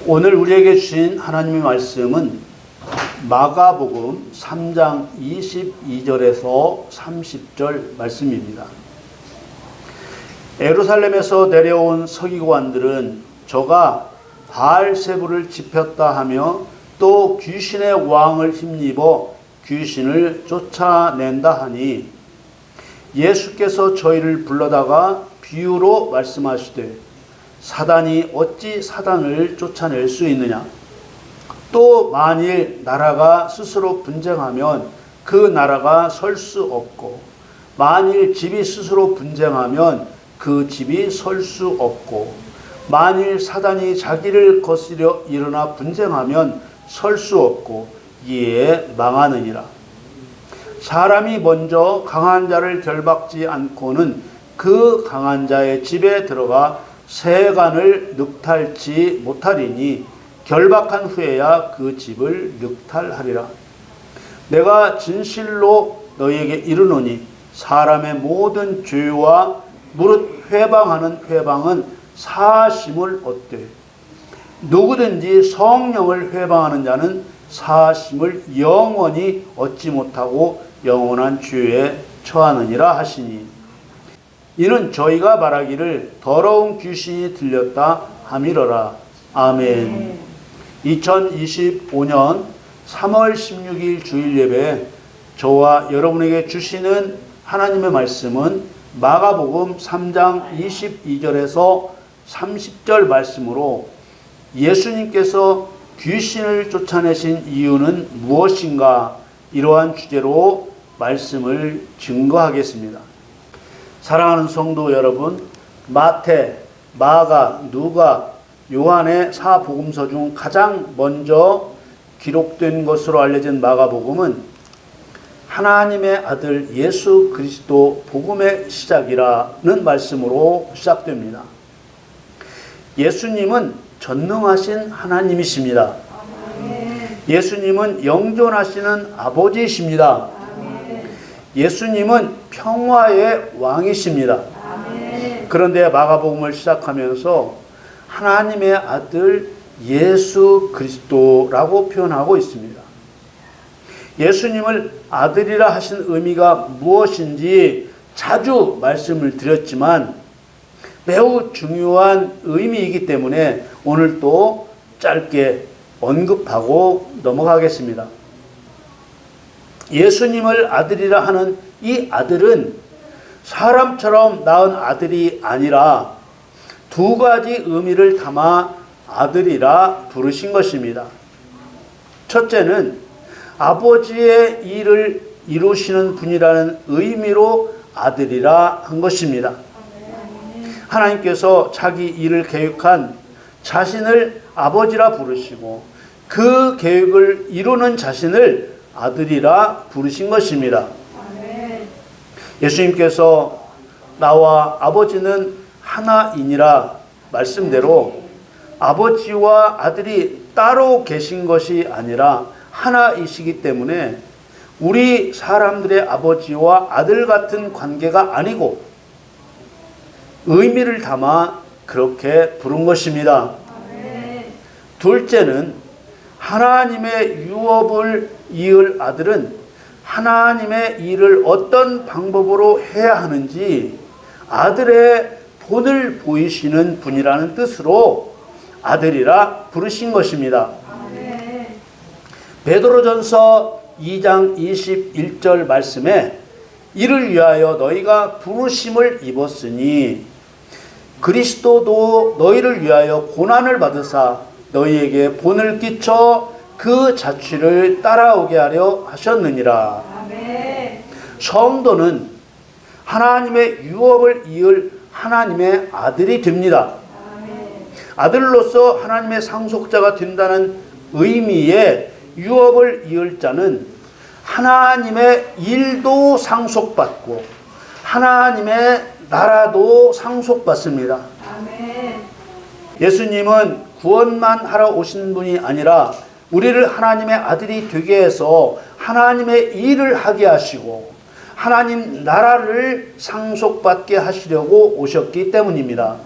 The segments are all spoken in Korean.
오늘 우리에게 주신 하나님의 말씀은 마가복음 3장 22절에서 30절 말씀입니다. 예루살렘에서 내려온 서기관들은 저가 바알세불을 지폈다 하며 또 귀신의 왕을 힘입어 귀신을 쫓아낸다 하니 예수께서 저희를 불러다가 비유로 말씀하시되 사단이 어찌 사단을 쫓아낼 수 있느냐? 또 만일 나라가 스스로 분쟁하면 그 나라가 설 수 없고 만일 집이 스스로 분쟁하면 그 집이 설 수 없고 만일 사단이 자기를 거스려 일어나 분쟁하면 설 수 없고 이에 망하느니라. 사람이 먼저 강한 자를 결박지 않고는 그 강한 자의 집에 들어가 세간을 늑탈치 못하리니 결박한 후에야 그 집을 늑탈하리라. 내가 진실로 너희에게 이르노니 사람의 모든 죄와 무릇 회방하는 회방은 사심을 얻되 누구든지 성령을 회방하는 자는 사심을 영원히 얻지 못하고 영원한 죄에 처하느니라 하시니 이는 저희가 말하기를 더러운 귀신이 들렸다 함이러라. 아멘. 2025년 3월 16일 주일 예배 저와 여러분에게 주시는 하나님의 말씀은 마가복음 3장 22절에서 30절 말씀으로 예수님께서 귀신을 쫓아내신 이유는 무엇인가 이러한 주제로 말씀을 증거하겠습니다. 사랑하는 성도 여러분, 마태, 마가, 누가, 요한의 사복음서 중 가장 먼저 기록된 것으로 알려진 마가복음은 하나님의 아들 예수 그리스도 복음의 시작이라는 말씀으로 시작됩니다. 예수님은 전능하신 하나님이십니다. 예수님은 영존하시는 아버지이십니다. 예수님은 평화의 왕이십니다. 그런데 마가복음을 시작하면서 하나님의 아들 예수 그리스도라고 표현하고 있습니다. 예수님을 아들이라 하신 의미가 무엇인지 자주 말씀을 드렸지만 매우 중요한 의미이기 때문에 오늘 또 짧게 언급하고 넘어가겠습니다. 예수님을 아들이라 하는 이 아들은 사람처럼 낳은 아들이 아니라 두 가지 의미를 담아 아들이라 부르신 것입니다. 첫째는 아버지의 일을 이루시는 분이라는 의미로 아들이라 한 것입니다. 하나님께서 자기 일을 계획한 자신을 아버지라 부르시고 그 계획을 이루는 자신을 아들이라 부르신 것입니다. 예수님께서 나와 아버지는 하나이니라 말씀대로 아버지와 아들이 따로 계신 것이 아니라 하나이시기 때문에 우리 사람들의 아버지와 아들 같은 관계가 아니고 의미를 담아 그렇게 부른 것입니다. 둘째는 하나님의 유업을 이을 아들은 하나님의 일을 어떤 방법으로 해야 하는지 아들의 본을 보이시는 분이라는 뜻으로 아들이라 부르신 것입니다. 베드로전서 2장 21절 말씀에 이를 위하여 너희가 부르심을 입었으니 그리스도도 너희를 위하여 고난을 받으사 너희에게 본을 끼쳐 그 자취를 따라오게 하려 하셨느니라. 성도는 하나님의 유업을 이을 하나님의 아들이 됩니다. 아들로서 하나님의 상속자가 된다는 의미의 유업을 이을 자는 하나님의 일도 상속받고 하나님의 나라도 상속받습니다. 예수님은 구원만 하러 오신 분이 아니라 우리를 하나님의 아들이 되게 해서 하나님의 일을 하게 하시고 하나님 나라를 상속받게 하시려고 오셨기 때문입니다.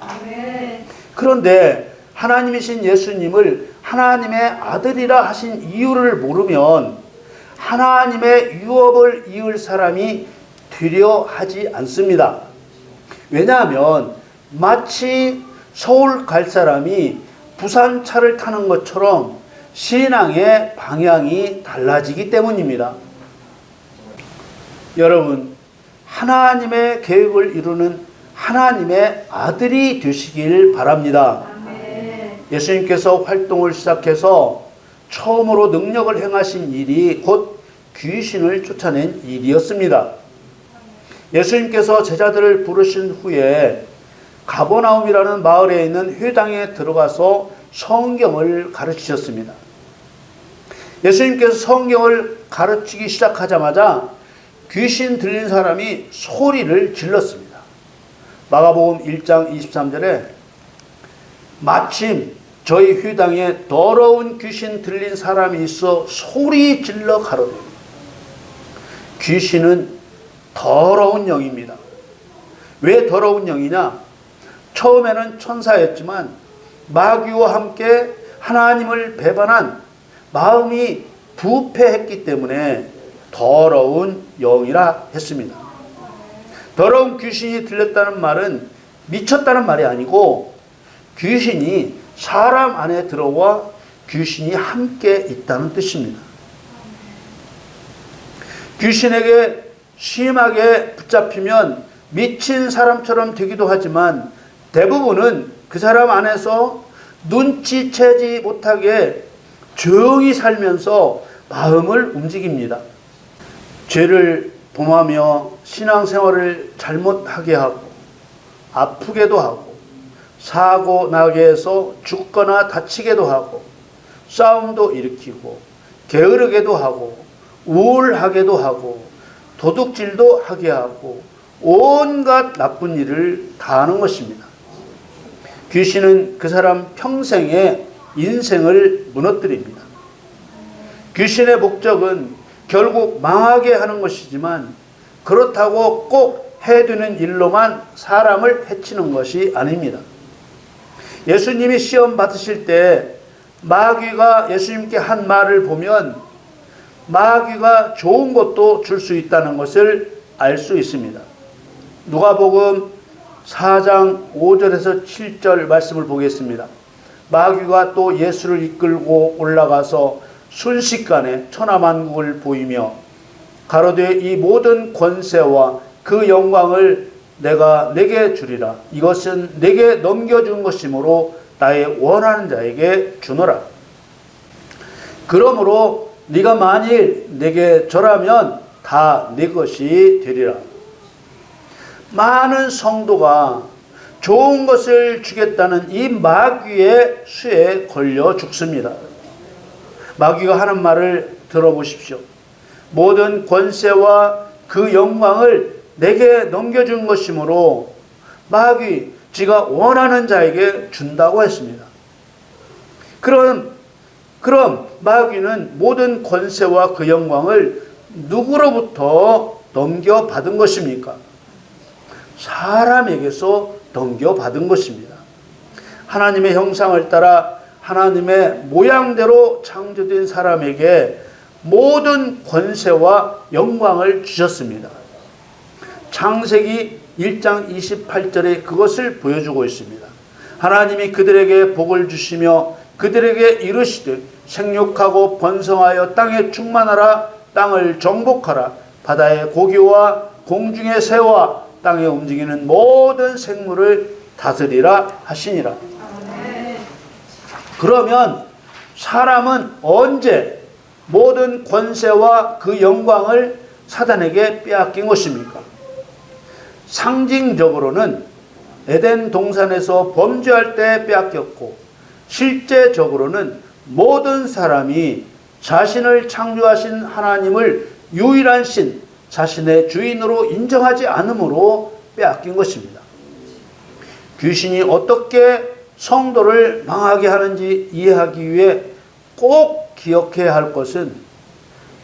그런데 하나님이신 예수님을 하나님의 아들이라 하신 이유를 모르면 하나님의 유업을 이을 사람이 되려 하지 않습니다. 왜냐하면 마치 서울 갈 사람이 부산 차를 타는 것처럼 신앙의 방향이 달라지기 때문입니다. 여러분, 하나님의 계획을 이루는 하나님의 아들이 되시길 바랍니다. 예수님께서 활동을 시작해서 처음으로 능력을 행하신 일이 곧 귀신을 쫓아낸 일이었습니다. 예수님께서 제자들을 부르신 후에 가버나움이라는 마을에 있는 회당에 들어가서 성경을 가르치셨습니다. 예수님께서 성경을 가르치기 시작하자마자 귀신 들린 사람이 소리를 질렀습니다. 마가복음 1장 23절에 마침 저희 회당에 더러운 귀신 들린 사람이 있어 소리 질러 가로되. 귀신은 더러운 영입니다. 왜 더러운 영이냐? 처음에는 천사였지만 마귀와 함께 하나님을 배반한 마음이 부패했기 때문에 더러운 영이라 했습니다. 더러운 귀신이 들렸다는 말은 미쳤다는 말이 아니고 귀신이 사람 안에 들어와 귀신이 함께 있다는 뜻입니다. 귀신에게 심하게 붙잡히면 미친 사람처럼 되기도 하지만 대부분은 그 사람 안에서 눈치채지 못하게 조용히 살면서 마음을 움직입니다. 죄를 범하며 신앙생활을 잘못하게 하고 아프게도 하고 사고 나게 해서 죽거나 다치게도 하고 싸움도 일으키고 게으르게도 하고 우울하게도 하고 도둑질도 하게 하고 온갖 나쁜 일을 다 하는 것입니다. 귀신은 그 사람 평생의 인생을 무너뜨립니다. 귀신의 목적은 결국 망하게 하는 것이지만 그렇다고 꼭 해두는 일로만 사람을 해치는 것이 아닙니다. 예수님이 시험 받으실 때 마귀가 예수님께 한 말을 보면 마귀가 좋은 것도 줄 수 있다는 것을 알 수 있습니다. 누가복음 4장 5절에서 7절 말씀을 보겠습니다. 마귀가 또 예수를 이끌고 올라가서 순식간에 천하만국을 보이며 가로되 이 모든 권세와 그 영광을 내가 내게 주리라. 이것은 내게 넘겨준 것이므로 나의 원하는 자에게 주노라. 그러므로 네가 만일 내게 절하면 다 내 것이 되리라. 많은 성도가 좋은 것을 주겠다는 이 마귀의 수에 걸려 죽습니다. 마귀가 하는 말을 들어보십시오. 모든 권세와 그 영광을 내게 넘겨준 것이므로 마귀 지가 원하는 자에게 준다고 했습니다. 그럼 마귀는 모든 권세와 그 영광을 누구로부터 넘겨받은 것입니까? 사람에게서 넘겨받은 것입니다. 하나님의 형상을 따라 하나님의 모양대로 창조된 사람에게 모든 권세와 영광을 주셨습니다. 창세기 1장 28절에 그것을 보여주고 있습니다. 하나님이 그들에게 복을 주시며 그들에게 이르시되 생육하고 번성하여 땅에 충만하라. 땅을 정복하라. 바다의 고기와 공중의 새와 땅에 움직이는 모든 생물을 다스리라 하시니라. 그러면 사람은 언제 모든 권세와 그 영광을 사단에게 빼앗긴 것입니까? 상징적으로는 에덴 동산에서 범죄할 때 빼앗겼고 실제적으로는 모든 사람이 자신을 창조하신 하나님을 유일한 신, 자신의 주인으로 인정하지 않으므로 빼앗긴 것입니다. 귀신이 어떻게 성도를 망하게 하는지 이해하기 위해 꼭 기억해야 할 것은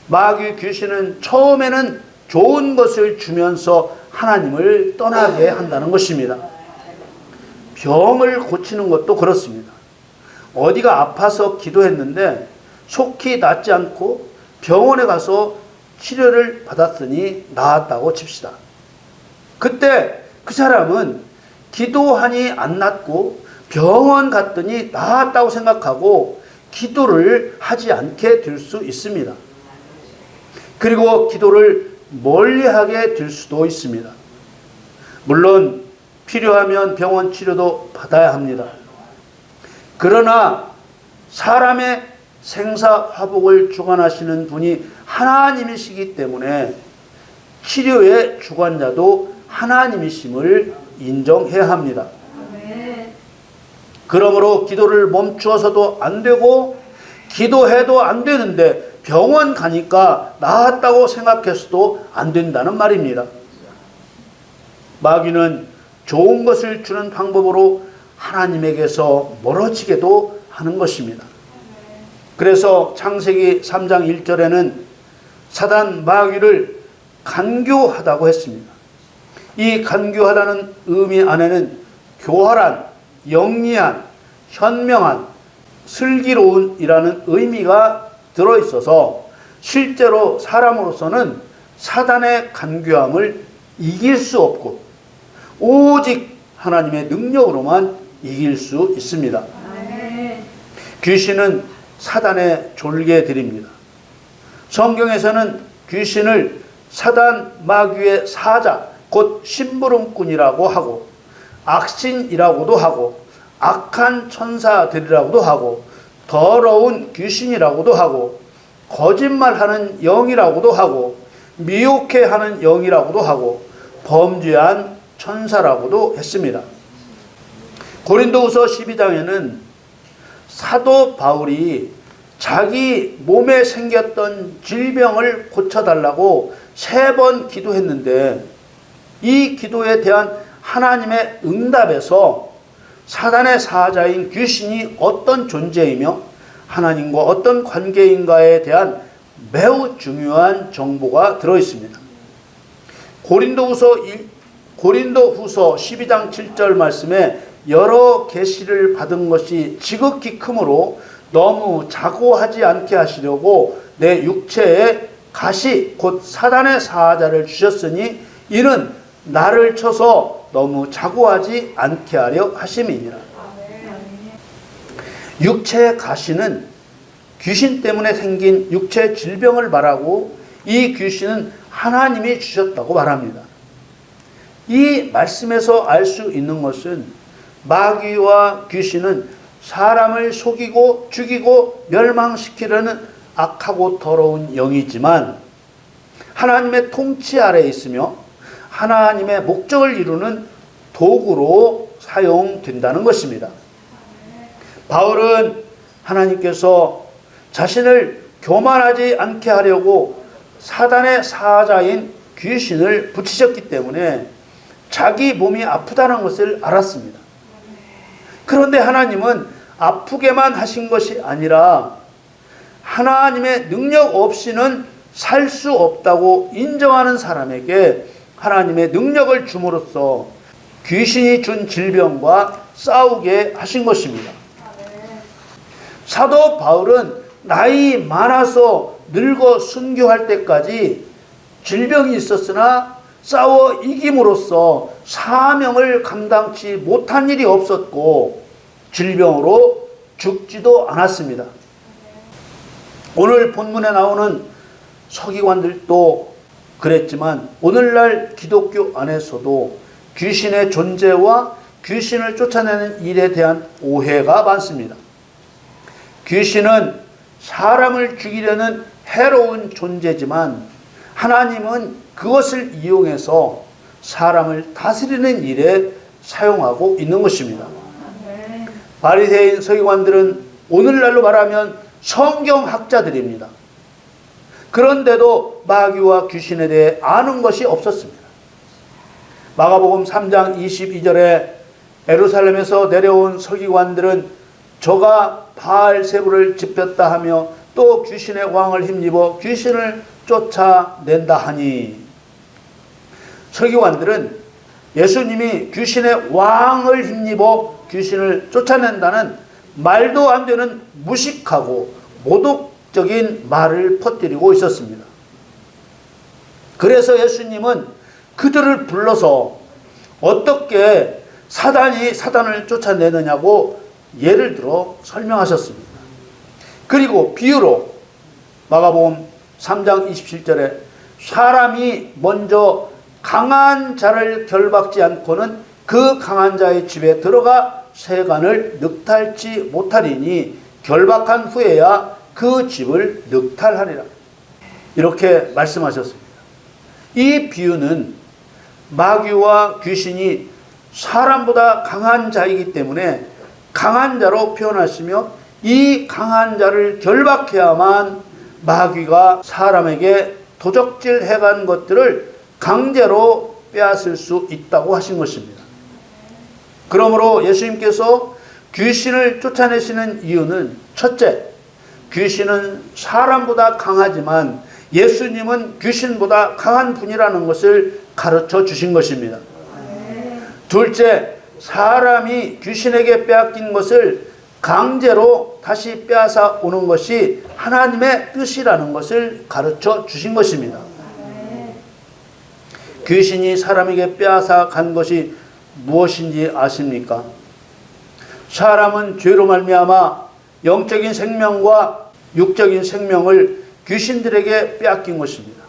마귀 귀신은 처음에는 좋은 것을 주면서 하나님을 떠나게 한다는 것입니다. 병을 고치는 것도 그렇습니다. 어디가 아파서 기도했는데 속히 낫지 않고 병원에 가서 치료를 받았더니 나았다고 칩시다. 그때 그 사람은 기도하니 안 낫고 병원 갔더니 나았다고 생각하고 기도를 하지 않게 될 수 있습니다. 그리고 기도를 멀리하게 될 수도 있습니다. 물론 필요하면 병원 치료도 받아야 합니다. 그러나 사람의 생사화복을 주관하시는 분이 하나님이시기 때문에 치료의 주관자도 하나님이심을 인정해야 합니다. 그러므로 기도를 멈추어서도 안 되고 기도해도 안 되는데 병원 가니까 나았다고 생각해서도 안 된다는 말입니다. 마귀는 좋은 것을 주는 방법으로 하나님에게서 멀어지게도 하는 것입니다. 그래서 창세기 3장 1절에는 사단 마귀를 간교하다고 했습니다. 이 간교하다는 의미 안에는 교활한, 영리한, 현명한, 슬기로운 이라는 의미가 들어있어서 실제로 사람으로서는 사단의 간교함을 이길 수 없고 오직 하나님의 능력으로만 이길 수 있습니다. 귀신은 사단의 졸개들입니다. 성경에서는 귀신을 사단 마귀의 사자, 곧 심부름꾼이라고 하고 악신이라고도 하고 악한 천사들이라고도 하고 더러운 귀신이라고도 하고 거짓말하는 영이라고도 하고 미혹해하는 영이라고도 하고 범죄한 천사라고도 했습니다. 고린도후서 12장에는 사도 바울이 자기 몸에 생겼던 질병을 고쳐달라고 3번 기도했는데 이 기도에 대한 하나님의 응답에서 사단의 사자인 귀신이 어떤 존재이며 하나님과 어떤 관계인가에 대한 매우 중요한 정보가 들어있습니다. 고린도후서 12장 7절 말씀에 여러 계시를 받은 것이 지극히 크므로 너무 자고하지 않게 하시려고 내 육체에 가시 곧 사단의 사자를 주셨으니 이는 나를 쳐서 너무 자고하지 않게 하려 하심이니라. 육체의 가시는 귀신 때문에 생긴 육체 질병을 말하고 이 귀신은 하나님이 주셨다고 말합니다. 이 말씀에서 알 수 있는 것은 마귀와 귀신은 사람을 속이고 죽이고 멸망시키려는 악하고 더러운 영이지만 하나님의 통치 아래에 있으며 하나님의 목적을 이루는 도구로 사용된다는 것입니다. 바울은 하나님께서 자신을 교만하지 않게 하려고 사단의 사자인 귀신을 붙이셨기 때문에 자기 몸이 아프다는 것을 알았습니다. 그런데 하나님은 아프게만 하신 것이 아니라 하나님의 능력 없이는 살 수 없다고 인정하는 사람에게 하나님의 능력을 줌으로써 귀신이 준 질병과 싸우게 하신 것입니다. 사도 바울은 나이 많아서 늙어 순교할 때까지 질병이 있었으나 싸워 이김으로써 사명을 감당치 못한 일이 없었고 질병으로 죽지도 않았습니다. 오늘 본문에 나오는 서기관들도 그랬지만 오늘날 기독교 안에서도 귀신의 존재와 귀신을 쫓아내는 일에 대한 오해가 많습니다. 귀신은 사람을 죽이려는 해로운 존재지만 하나님은 그것을 이용해서 사람을 다스리는 일에 사용하고 있는 것입니다. 바리새인 서기관들은 오늘날로 말하면 성경학자들입니다. 그런데도 마귀와 귀신에 대해 아는 것이 없었습니다. 마가복음 3장 22절에 예루살렘에서 내려온 서기관들은 저가 바알세불을 짚혔다 하며 또 귀신의 왕을 힘입어 귀신을 쫓아낸다 하니 설교관들은 예수님이 귀신의 왕을 힘입어 귀신을 쫓아낸다는 말도 안 되는 무식하고 모독적인 말을 퍼뜨리고 있었습니다. 그래서 예수님은 그들을 불러서 어떻게 사단이 사단을 쫓아내느냐고 예를 들어 설명하셨습니다. 그리고 비유로 마가복음 3장 27절에 사람이 먼저 강한 자를 결박지 않고는 그 강한 자의 집에 들어가 세간을 늑탈지 못하리니 결박한 후에야 그 집을 늑탈하리라. 이렇게 말씀하셨습니다. 이 비유는 마귀와 귀신이 사람보다 강한 자이기 때문에 강한 자로 표현하시며 이 강한 자를 결박해야만 마귀가 사람에게 도적질 해간 것들을 강제로 빼앗을 수 있다고 하신 것입니다. 그러므로 예수님께서 귀신을 쫓아내시는 이유는 첫째, 귀신은 사람보다 강하지만 예수님은 귀신보다 강한 분이라는 것을 가르쳐 주신 것입니다. 둘째, 사람이 귀신에게 빼앗긴 것을 강제로 다시 빼앗아 오는 것이 하나님의 뜻이라는 것을 가르쳐 주신 것입니다. 귀신이 사람에게 빼앗아 간 것이 무엇인지 아십니까? 사람은 죄로 말미암아 영적인 생명과 육적인 생명을 귀신들에게 빼앗긴 것입니다.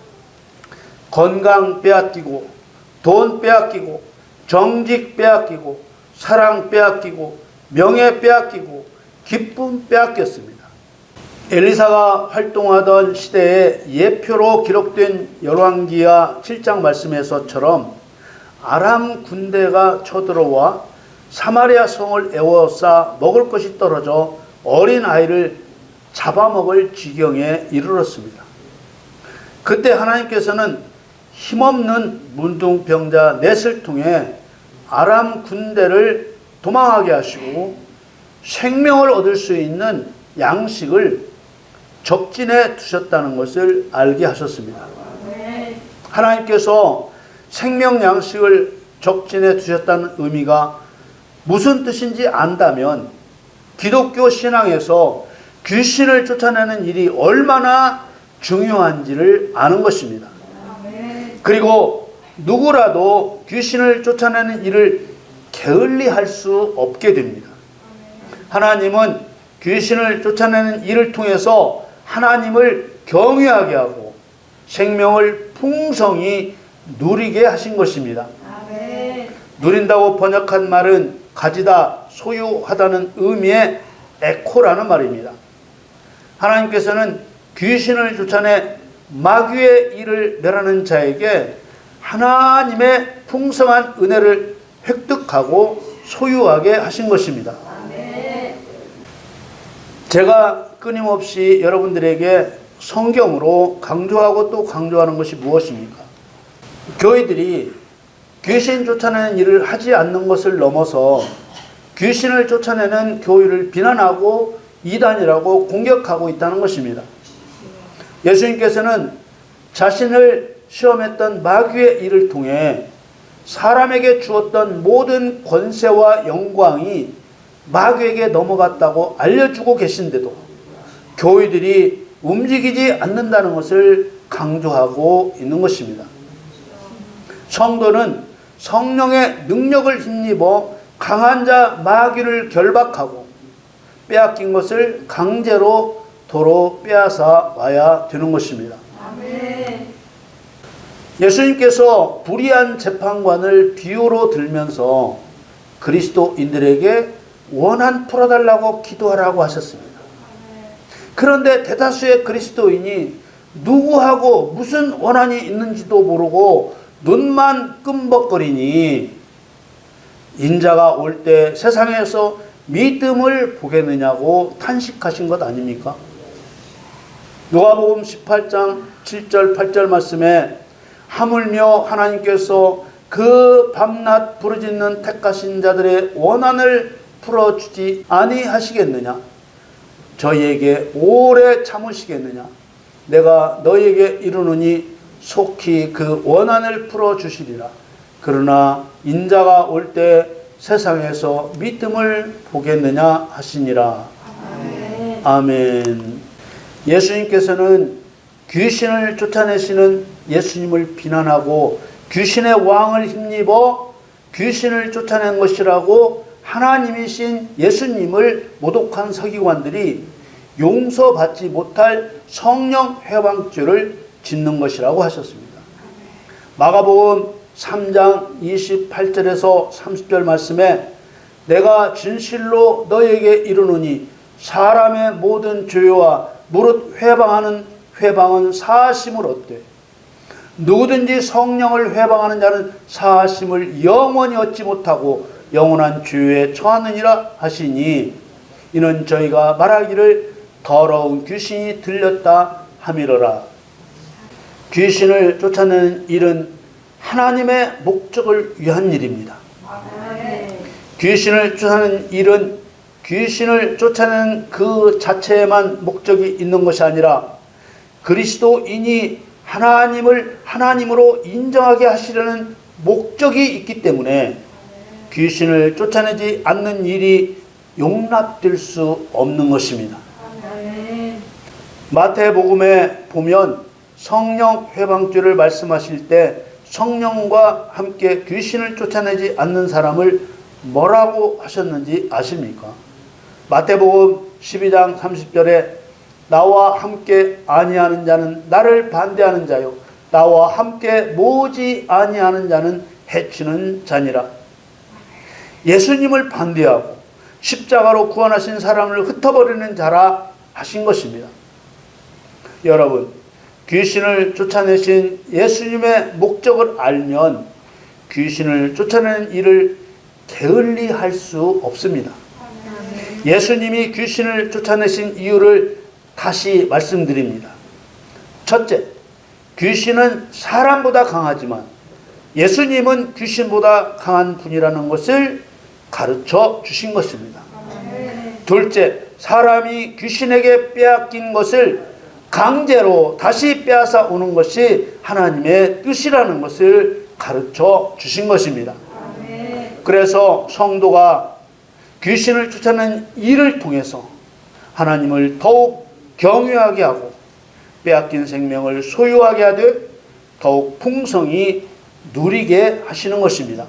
건강 빼앗기고, 돈 빼앗기고, 정직 빼앗기고, 사랑 빼앗기고, 명예 빼앗기고, 기쁨 빼앗겼습니다. 엘리사가 활동하던 시대에 예표로 기록된 열왕기하 7장 말씀에서처럼 아람 군대가 쳐들어와 사마리아 성을 에워싸 먹을 것이 떨어져 어린 아이를 잡아먹을 지경에 이르렀습니다. 그때 하나님께서는 힘없는 문둥병자 넷을 통해 아람 군대를 도망하게 하시고 생명을 얻을 수 있는 양식을 적진에 두셨다는 것을 알게 하셨습니다. 하나님께서 생명 양식을 적진에 두셨다는 의미가 무슨 뜻인지 안다면 기독교 신앙에서 귀신을 쫓아내는 일이 얼마나 중요한지를 아는 것입니다. 그리고 누구라도 귀신을 쫓아내는 일을 게을리할 수 없게 됩니다. 하나님은 귀신을 쫓아내는 일을 통해서 하나님을 경외하게 하고 생명을 풍성히 누리게 하신 것입니다. 누린다고 번역한 말은 가지다, 소유하다는 의미의 에코라는 말입니다. 하나님께서는 귀신을 쫓아내 마귀의 일을 멸하는 자에게 하나님의 풍성한 은혜를 획득하고 소유하게 하신 것입니다. 제가 끊임없이 여러분들에게 성경으로 강조하고 또 강조하는 것이 무엇입니까? 교회들이 귀신 쫓아내는 일을 하지 않는 것을 넘어서 귀신을 쫓아내는 교회를 비난하고 이단이라고 공격하고 있다는 것입니다. 예수님께서는 자신을 시험했던 마귀의 일을 통해 사람에게 주었던 모든 권세와 영광이 마귀에게 넘어갔다고 알려주고 계신데도 교회들이 움직이지 않는다는 것을 강조하고 있는 것입니다. 성도는 성령의 능력을 힘입어 강한 자 마귀를 결박하고 빼앗긴 것을 강제로 도로 빼앗아 와야 되는 것입니다. 예수님께서 불의한 재판관을 비유로 들면서 그리스도인들에게 원한 풀어달라고 기도하라고 하셨습니다. 그런데 대다수의 그리스도인이 누구하고 무슨 원한이 있는지도 모르고 눈만 끔벅거리니 인자가 올 때 세상에서 믿음을 보겠느냐고 탄식하신 것 아닙니까? 누가복음 18장 7절 8절 말씀에 하물며 하나님께서 그 밤낮 부르짖는 택하신 자들의 원한을 풀어주지 아니하시겠느냐? 저희에게 오래 참으시겠느냐? 내가 너희에게 이르노니 속히 그 원한을 풀어주시리라. 그러나 인자가 올 때 세상에서 믿음을 보겠느냐 하시니라. 아멘. 아멘. 예수님께서는 귀신을 쫓아내시는 예수님을 비난하고 귀신의 왕을 힘입어 귀신을 쫓아낸 것이라고 하나님이신 예수님을 모독한 서기관들이 용서받지 못할 성령 회방죄를 짓는 것이라고 하셨습니다. 마가복음 3장 28절에서 30절 말씀에 내가 진실로 너에게 이르노니 사람의 모든 죄와 무릇 회방하는 회방은 사하심을 얻되 누구든지 성령을 회방하는 자는 사하심을 영원히 얻지 못하고 영원한 죄에 처하느니라 하시니 이는 저희가 말하기를 더러운 귀신이 들렸다 함이로라. 귀신을 쫓아내는 일은 하나님의 목적을 위한 일입니다. 귀신을 쫓아내는 일은 귀신을 쫓아내는 그 자체에만 목적이 있는 것이 아니라 그리스도인이 하나님을 하나님으로 인정하게 하시려는 목적이 있기 때문에 귀신을 쫓아내지 않는 일이 용납될 수 없는 것입니다. 마태복음에 보면 성령 회방죄를 말씀하실 때 성령과 함께 귀신을 쫓아내지 않는 사람을 뭐라고 하셨는지 아십니까? 마태복음 12장 30절에 나와 함께 아니하는 자는 나를 반대하는 자요 나와 함께 모지 아니하는 자는 해치는 자니라. 예수님을 반대하고 십자가로 구원하신 사람을 흩어버리는 자라 하신 것입니다. 여러분, 귀신을 쫓아내신 예수님의 목적을 알면 귀신을 쫓아내는 일을 게을리할 수 없습니다. 예수님이 귀신을 쫓아내신 이유를 다시 말씀드립니다. 첫째, 귀신은 사람보다 강하지만 예수님은 귀신보다 강한 분이라는 것을 가르쳐 주신 것입니다. 둘째, 사람이 귀신에게 빼앗긴 것을 강제로 다시 빼앗아 오는 것이 하나님의 뜻이라는 것을 가르쳐 주신 것입니다. 그래서 성도가 귀신을 쫓아내는 일을 통해서 하나님을 더욱 경외하게 하고 빼앗긴 생명을 소유하게 하되 더욱 풍성히 누리게 하시는 것입니다.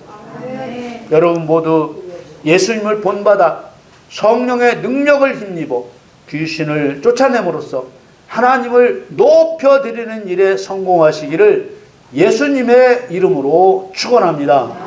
여러분 모두 예수님을 본받아 성령의 능력을 힘입어 귀신을 쫓아냄으로써 하나님을 높여드리는 일에 성공하시기를 예수님의 이름으로 축원합니다.